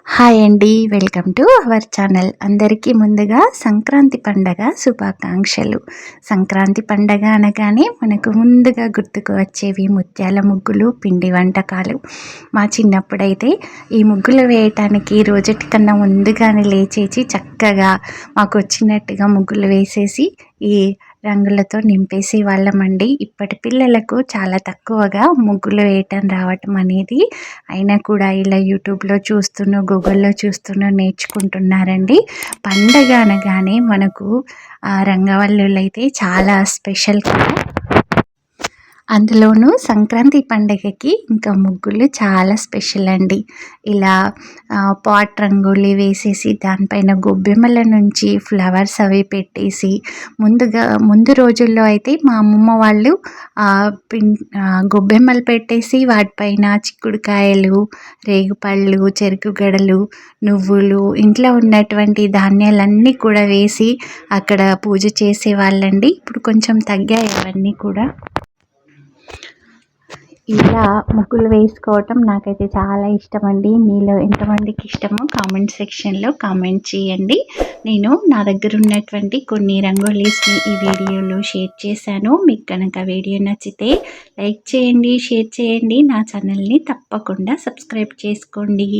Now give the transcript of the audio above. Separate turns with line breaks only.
Hi అండి, welcome to our channel. అందరికీ ముందుగా సంక్రాంతి పండగ శుభాకాంక్షలు. సంక్రాంతి పండగ అనగానే మనకు ముందుగా గుర్తుకు వచ్చేవి ముత్యాల ముగ్గులు, పిండి వంటకాలు. మా చిన్నప్పుడైతే ఈ ముగ్గులు వేయటానికి రోజటి కన్నా ముందుగానే లేచేసి చక్కగా మాకు వచ్చినట్టుగా ముగ్గులు వేసేసి ఈ రంగులతో నింపేసి వాళ్ళమండి. ఇప్పటి పిల్లలకు చాలా తక్కువగా ముగ్గులు వేయటం రావటం అనేది, అయినా కూడా ఇలా యూట్యూబ్లో చూస్తూనో గూగుల్లో చూస్తూనో నేర్చుకుంటున్నారండి. పండగ అనగానే మనకు రంగవల్లులు అయితే చాలా స్పెషల్ కదా. అందులోనూ సంక్రాంతి పండగకి ఇంకా ముగ్గులు చాలా స్పెషల్ అండి. ఇలా పాట్ రంగులు వేసేసి దానిపైన గొబ్బెమ్మల నుంచి ఫ్లవర్స్ అవి పెట్టేసి ముందు రోజుల్లో అయితే మా అమ్మమ్మ వాళ్ళు గొబ్బెమ్మలు పెట్టేసి వాటిపైన చిక్కుడుకాయలు, రేగుపళ్ళు, చెరుకు గడలు, నువ్వులు, ఇంట్లో ఉన్నటువంటి ధాన్యాలన్నీ కూడా వేసి అక్కడ పూజ చేసేవాళ్ళండి. ఇప్పుడు కొంచెం తగ్గాయి అవన్నీ కూడా. ఇలా ముగ్గులు వేసుకోవటం నాకైతే చాలా ఇష్టం అండి. మీలో ఎంతమందికి ఇష్టమో కామెంట్ సెక్షన్లో కామెంట్ చేయండి. నేను నా దగ్గర ఉన్నటువంటి కొన్ని రంగోలీస్ని ఈ వీడియోలో షేర్ చేశాను. మీకు కనుక వీడియో నచ్చితే లైక్ చేయండి, షేర్ చేయండి. నా ఛానల్ని తప్పకుండా సబ్స్క్రైబ్ చేసుకోండి.